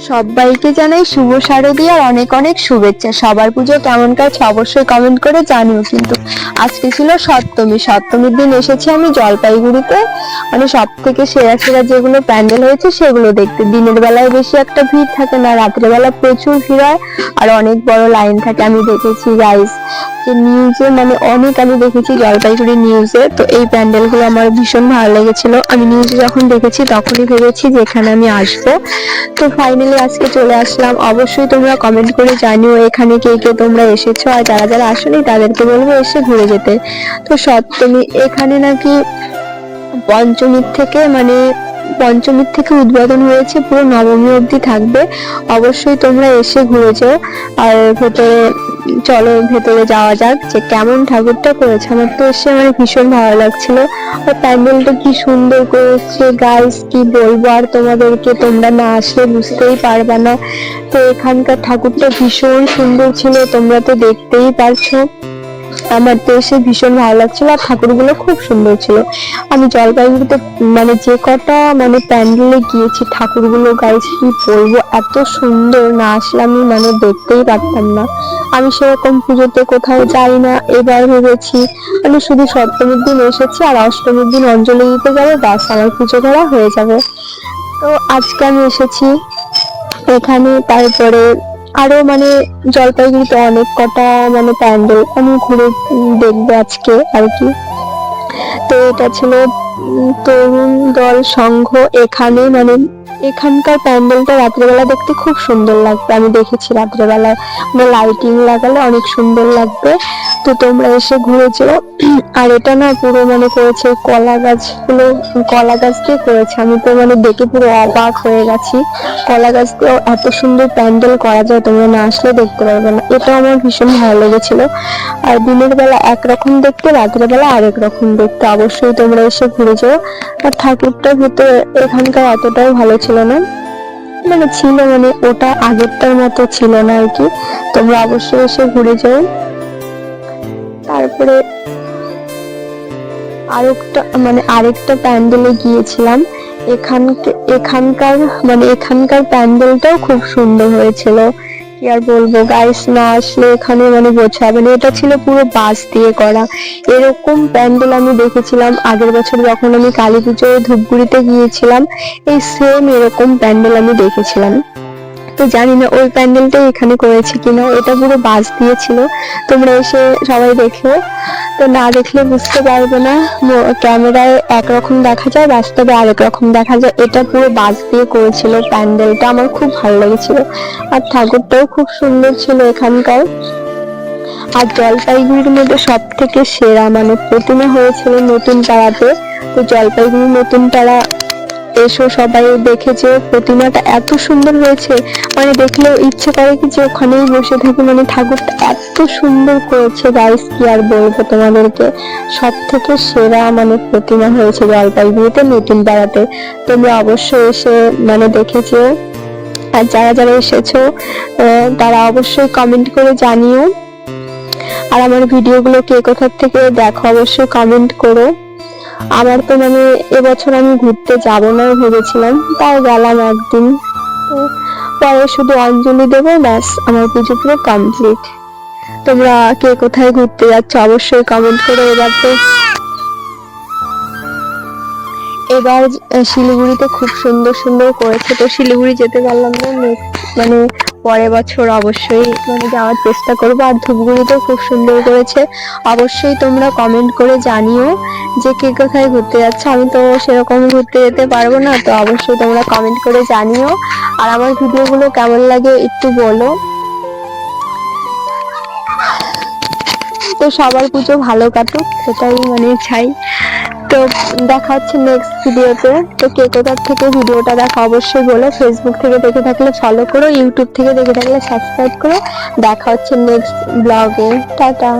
সবাইকে জানাই শুভ শারদীয়া আর অনেক অনেক শুভেচ্ছা। সবার পুজো কেমন কাটছে অবশ্যই কমেন্ট করে জানিও। কিন্তু আজকে ছিল সপ্তমী, সপ্তমীর দিন এসেছি আমি জলপাইগুড়িতে, মানে সব থেকে সেরা সেরা যেগুলো প্যান্ডেল হয়েছে সেগুলো দেখতে। দিনের বেলায় বেশি একটা ভিড় থাকে না, রাত্রে বেলা প্রচুর ভিড় হয় আর অনেক বড় লাইন থাকে। আমি দেখেছি গাইস যে নিউজে, মানে অনেক আমি দেখেছি জলপাইগুড়ি নিউজে। তো এই প্যান্ডেল গুলো আমার ভীষণ ভালো লেগেছিল। আমি নিউজে যখন দেখেছি তখনই ভেবেছি যে এখানে আমি আসবো। তো ফাইনালি আজকে চলে আসলাম। অবশ্যই তোমরা কমেন্ট করে জানিও এখানে কে কে তোমরা এসেছো, আর যারা যারা আসোনি তাদেরকে বলবো এসে ঘুরে যেতে। তো সপ্তমী এখানে নাকি পঞ্চমীর থেকে উদ্বোধন হয়েছে, পুরো নবমী অবধি থাকবে। অবশ্যই তোমরা এসে ঘুরে যাও। আর চলো ভেতরে যাওয়া যাক যে কেমন ঠাকুরটা করেছে। আমার তো এসে মানে ভীষণ ভালো লাগছিল। আর প্যান্ডেলটা কি সুন্দর করেছে গাইস, কি বলবো আর তোমাদেরকে, তোমরা না আসলে বুঝতেই পারবে না। তো এখানকার ঠাকুরটা ভীষণ সুন্দর ছিল, তোমরা তো দেখতেই পারছো। আমার তো এসে ভীষণ ভালো লাগছিল আর ঠাকুরগুলো খুব সুন্দর ছিল। আমি জলপাইগুড়িতে মানে যে কটা মানে প্যান্ডেলে গিয়েছি, ঠাকুরগুলো গাইস কি বলবো, এত সুন্দর, না আসলে আমি মানে দেখতেই পারতাম না। আমি সেরকম পুজোতে কোথাও যাই না, এবার ভেবেছি মানে শুধু সপ্তমীর দিন এসেছি আর অষ্টমীর দিন অঞ্জলি দিতে যাবে, ব্যাস আমার পুজো করা হয়ে যাবে। তো আজকে আমি এসেছি এখানে। তারপরে আরো মানে জলপাইগুড়িতে অনেক কটা মানে প্যান্ডেল আমি ঘুরে দেখবো আজকে আর কি। তো এটা ছিল তরুণ দল সংঘ। এখানে মানে এখানকার প্যান্ডেলটা রাত্রেবেলা দেখতে খুব সুন্দর লাগবে। আমি দেখেছি রাত্রেবেলায় মানে লাইটিং লাগালে অনেক সুন্দর লাগবে। তো তোমরা এসে ঘুরে যেও। আর এটা না পুরো মানে করেছে কলা গাছ দিয়ে করেছে। আমি তো মানে দেখে পুরো অবাক হয়ে গেছি, কলা গাছ দিয়ে এত সুন্দর প্যান্ডেল করা যায়, তোমরা না আসলে দেখতে পারবে না। এটা আমার ভীষণ ভালো লেগেছিল। আর দিনের বেলা একরকম দেখতে, রাতের বেলা আরেক রকম দেখতে। অবশ্যই তোমরা এসে ঘুরে যাও। আর ঠাকুরটার ভিতরে এখানকার অতটাও ভালো ছিল না, মানে ছিল মানে ওটা আগেরটার মতো ছিল না আর কি। তোমরা অবশ্যই এসে ঘুরে যাও। তারপরে আরেকটা প্যান্ডেলে গিয়েছিলাম। এখানকার প্যান্ডেলটাও খুব সুন্দর হয়েছিল। কি আর বলবো গাইস, না আসলে এখানে মানে বোঝাবে না। এটা ছিল পুরো বাঁশ দিয়ে করা। এরকম প্যান্ডেল আমি দেখেছিলাম আগের বছর যখন আমি কালী পুজোয় ধূপগুড়িতে গিয়েছিলাম, এই সেম এরকম প্যান্ডেল আমি দেখেছিলাম। তো জানি না ওই প্যান্ডেলটাই এখানে করেছে কিনা, এটা পুরো বাঁশ দিয়েছিল। তোমরা এসে সবাই দেখো, তো না দেখলে বুঝতে পারবে না। ক্যামেরায় একরকম দেখা যায়, বাস্তবে আরেক রকম দেখা যায়। এটা পুরো বাঁশ দিয়ে করেছিল প্যান্ডেলটা, আমার খুব ভালো লেগেছিল। আর ঠাকুরটাও খুব সুন্দর ছিল এখানকার। আর জলপাইগুড়ির মধ্যে সব থেকে সেরা মানে প্রতিমা হয়েছিল নতুন পাড়াতে। তো জলপাইগুড়ি নতুন পাড়া এসো সবাই দেখেছে, প্রতিমাটা এত সুন্দর হয়েছে, মানে দেখলেও ইচ্ছে করে কি যে ওখানেই বসে থাকি। মানে ঠাকুরটা এত সুন্দর করেছে গাইস, কি আর বলবো তোমাদেরকে। সব থেকে সেরা মানে প্রতিমা হয়েছে জলপাইগুড়িতে নতুন পাড়াতে। তোমরা অবশ্যই এসে মানে দেখেছো। আর যারা যারা এসেছো তারা অবশ্যই কমেন্ট করে জানিও। আর আমার ভিডিওগুলো কে কোথা থেকে দেখো অবশ্যই কমেন্ট করো। আমার তো মানে এবছর আমি ঘুরতে যাব না ভেবেছিলাম, তাই গেলাম একদিন। পরে শুধু অঞ্জলি দেবো, ব্যাস আমার পুজো পুরো কমপ্লিট। তোমরা কে কোথায় ঘুরতে যাচ্ছ অবশ্যই কমেন্ট করো। এবার শিলিগুড়িতে খুব সুন্দর সুন্দর করেছে, তো শিলিগুড়ি যেতে পারলাম না। মানে পরের বছর অবশ্যই মানে যাওয়ার চেষ্টা করবো। আর ধূপগুড়িতেও খুব সুন্দর করেছে। অবশ্যই তোমরা কমেন্ট করে জানিও যে কে কোথায় ঘুরতে যাচ্ছে। আমি তো সেরকম ঘুরতে যেতে পারবো না, তো অবশ্যই তোমরা কমেন্ট করে জানিও। আর আমার ভিডিওগুলো কেমন লাগে একটু বলো। তো সবার পুজো ভালো কাটুক, সেটাই মানে চাই। তো দেখা হচ্ছে নেক্সট ভিডিওতে। তো কে কোথা থেকে ভিডিওটা দেখা অবশ্যই বলো। ফেসবুক থেকে দেখে থাকলে ফলো করো, ইউটিউব থেকে দেখে থাকলে সাবস্ক্রাইব করো। দেখা হচ্ছে নেক্সট ব্লগে। টাটা।